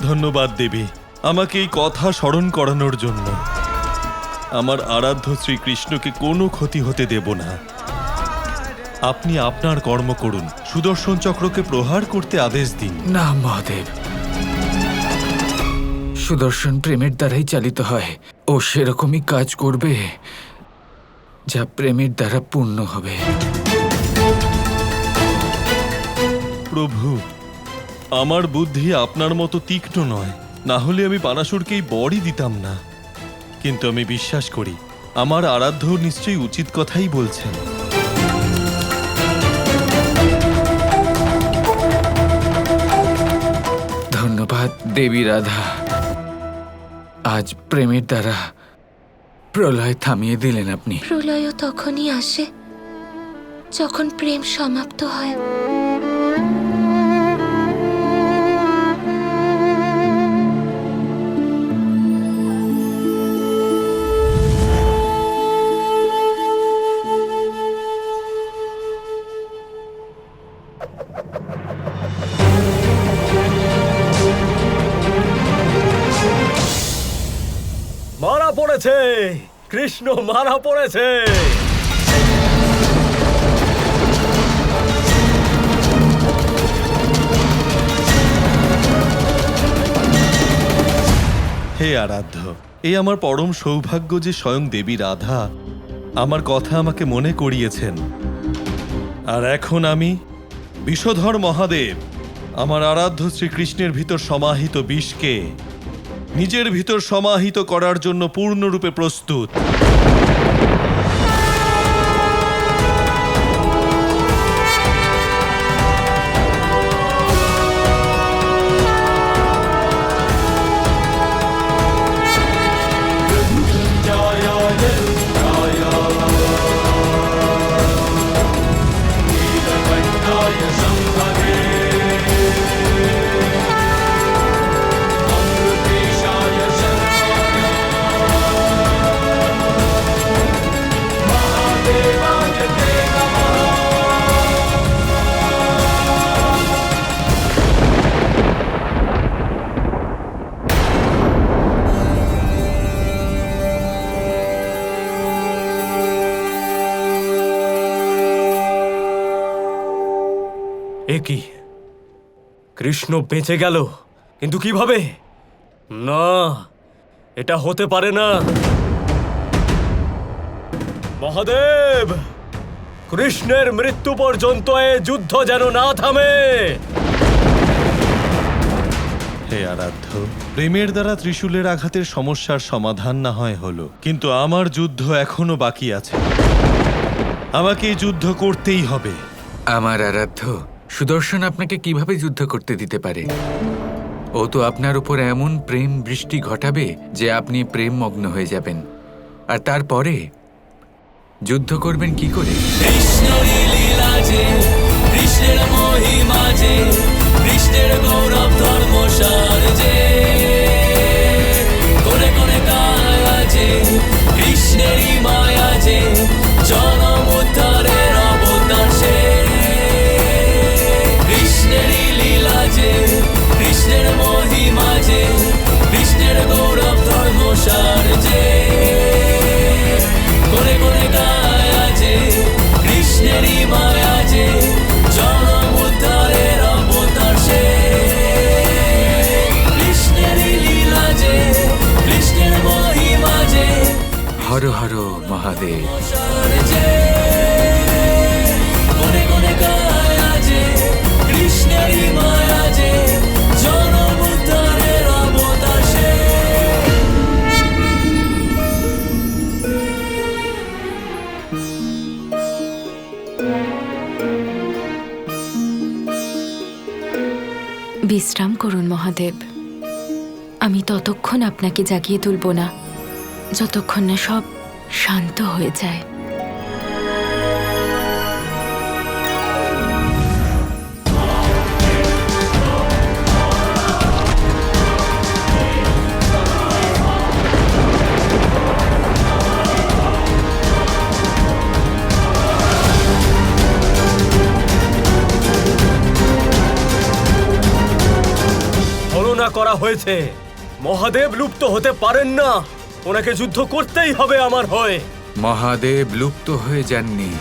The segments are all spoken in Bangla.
ধন্যবাদ দেবী, আমাকে এই কথা স্মরণ করানোর জন্য। আমার আরাধ্য শ্রীকৃষ্ণকে কোনো ক্ষতি হতে দেব না। আপনি আপনার কর্ম করুন, সুদর্শন চক্রকে প্রহার করতে আদেশ দিন। না মহাদেব, সুদর্শন প্রেমের দ্বারাই চালিত হয়। ও সেরকমই কাজ করবে যা প্রেমের দ্বারা পূর্ণ হবে। প্রভু, আমার বুদ্ধি আপনার মতো তীক্ষ্ণ নয়, না হলে আমি বানাসুরকেই বরই দিতাম না। কিন্তু আমি বিশ্বাস করি আমার আরাধ্য নিশ্চয়ই উচিত কথাই বলছেন। ধন্যবাদ দেবী রাধা, আজ প্রেমের দ্বারা প্রলয় থামিয়ে দিলেন আপনি। প্রলয়ও তখনই আসে যখন প্রেম সমাপ্ত হয়। মারা পড়েছে, কৃষ্ণ মারা পড়েছে। হে আরাধ্য, এই আমার পরম সৌভাগ্য যে স্বয়ং দেবী রাধা আমার কথা আমাকে মনে করিয়েছেন। আর এখন আমি বিষধর মহাদেব আমার আরাধ্য শ্রীকৃষ্ণের ভিতর সমাহিত বিষকে নিজের ভিতর সমাহিত করার জন্য পূর্ণরূপে প্রস্তুত। এ কি, কৃষ্ণ বেঁচে গেল? কিন্তু কিভাবে? না, এটা হতে পারে না। মহাদেব, কৃষ্ণের মৃত্যু পর্যন্ত এ যুদ্ধ যেন না থামে। হে আরাধ্য, প্রেমের দ্বারা ত্রিশূলের আঘাতের সমস্যার সমাধান না হয় হলো, কিন্তু আমার যুদ্ধ এখনো বাকি আছে। আমাকে এই যুদ্ধ করতেই হবে। আমার আরাধ্য সুদর্শন আপনাকে কিভাবে যুদ্ধ করতে দিতে পারে? ও তো আপনার উপর এমন প্রেম বৃষ্টি ঘটাবে যে আপনি প্রেমমগ্ন হয়ে যাবেন। আর তারপরে যুদ্ধ করবেন কি করে? কৃষ্ণের লীলা যে, কৃষ্ণের মহিমা যে, কৃষ্ণের গৌরব ধর্মসার যে, কোনে কোনে কায়া যে, কৃষ্ণেরই মায়া যে, জনম উদ্ধারের অবতার সে। কৃষ্ণেরই লীলা যে, কৃষ্ণের মহিমা যে, কৃষ্ণের গৌরব ধর্মসার যে, কোনে কোনে কায়া যে, কৃষ্ণেরই মায়া যে, জনম উদ্ধারের অবতার সে। কৃষ্ণেরই লীলা যে, কৃষ্ণের মহিমা যে, হর হর মহাদেব। যে, কোনে কোনে কায়া যে, কৃষ্ণেরই মায়া যে, জনম উদ্ধারের অবতার সে। বিশ্রাম করুন মহাদেব, আমি ততক্ষণ আপনাকে জাগিয়ে তুলব না যতক্ষণ না সব শান্ত হয়ে যায়। করা হয়েছে। মহাদেব লুপ্ত হতে পারেন না, ওনাকে যুদ্ধ করতেই হবে আমার হয়ে। মহাদেব লুপ্ত হয়ে যাননি,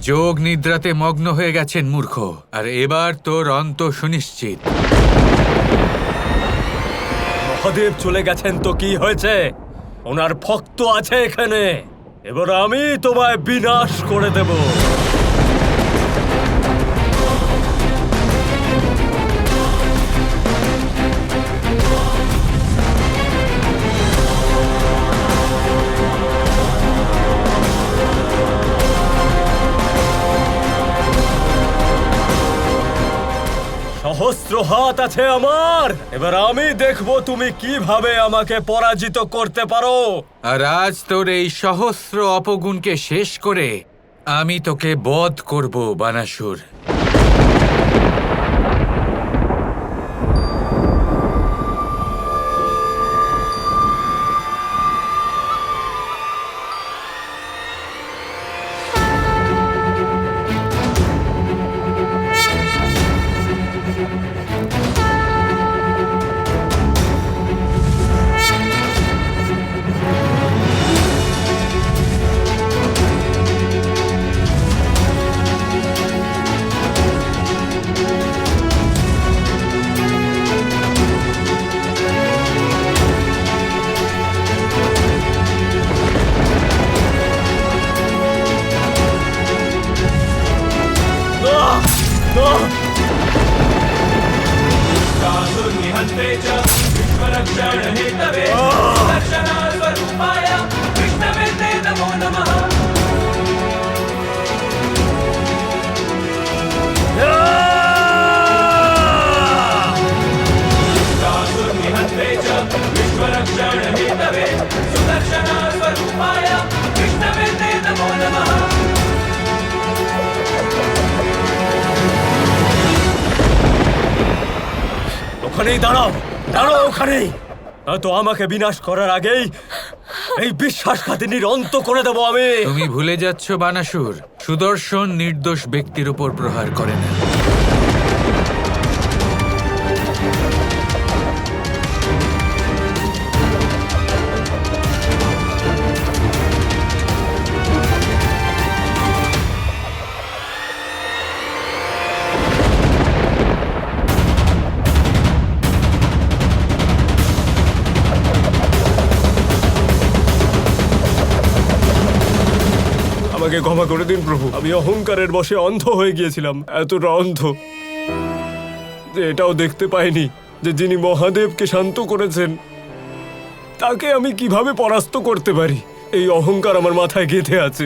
যোগ নিদ্রাতে মগ্ন হয়ে গেছেন মূর্খ। আর এবার তোর অন্ত সুনিশ্চিত। মহাদেব চলে গেছেন তো কি হয়েছে, ওনার ভক্ত আছে এখানে। এবার আমি তোমায় বিনাশ করে দেব। সহস্র হাত আছে আমার, এবার আমি দেখব তুমি কিভাবে আমাকে পরাজিত করতে পারো। আর আজ তোর এই সহস্র অপগুণকে শেষ করে আমি তোকে বধ করব বানাসুর। ওখানেই দাঁড়াও, দাঁড়াও ওখানেই। তো আমাকে বিনাশ করার আগেই এই বিশ্বাসঘাতিনীর অন্ত করে দেবো আমি। তুমি ভুলে যাচ্ছ বানাসুর, সুদর্শন নির্দোষ ব্যক্তির উপর প্রহার করে না। আমাকে ক্ষমা করে দিন প্রভু, আমি অহংকারের বশে অন্ধ হয়ে গিয়েছিলাম, এতটা অন্ধ যে এটাও দেখতে পাইনি যে যিনি মহাদেবকে শান্ত করেছেন তাকে আমি কিভাবে পরাস্ত করতে পারি। এই অহংকার আমার মাথায় গেঁথে আছে।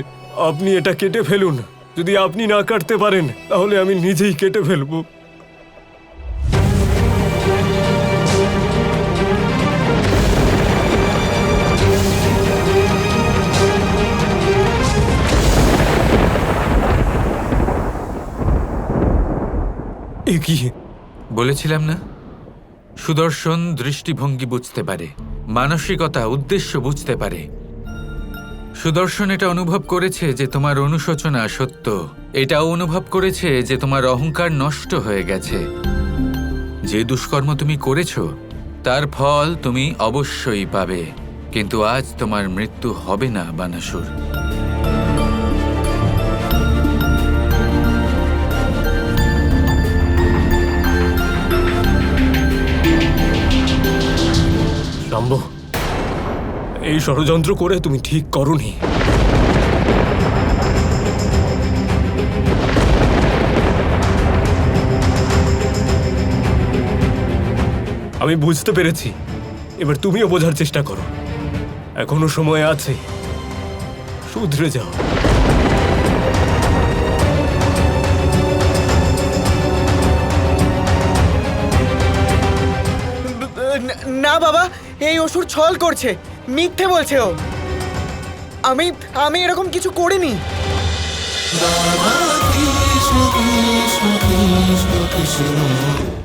আপনি এটা কেটে ফেলুন, যদি আপনি না কাটতে পারেন তাহলে আমি নিজেই কেটে ফেলবো। এ কি? বলেছিলাম না, সুদর্শন দৃষ্টিভঙ্গি বুঝতে পারে, মানসিকতা উদ্দেশ্য বুঝতে পারে। সুদর্শন এটা অনুভব করেছে যে তোমার অনুশোচনা সত্য, এটাও অনুভব করেছে যে তোমার অহংকার নষ্ট হয়ে গেছে। যে দুষ্কর্ম তুমি করেছো তার ফল তুমি অবশ্যই পাবে, কিন্তু আজ তোমার মৃত্যু হবে না বানাসুর। শাম্ব, এই ষড়যন্ত্র করে তুমি ঠিক করনি। আমি বুঝতে পেরেছি, এবার তুমিও বোঝার চেষ্টা করো, এখনো সময় আছে, শুধরে যাও। না বাবা, এই অসুর ছল করছে, মিথ্যে বলছে ও। আমি এরকম কিছু করিনি। Krishna Krishna Krishna Krishna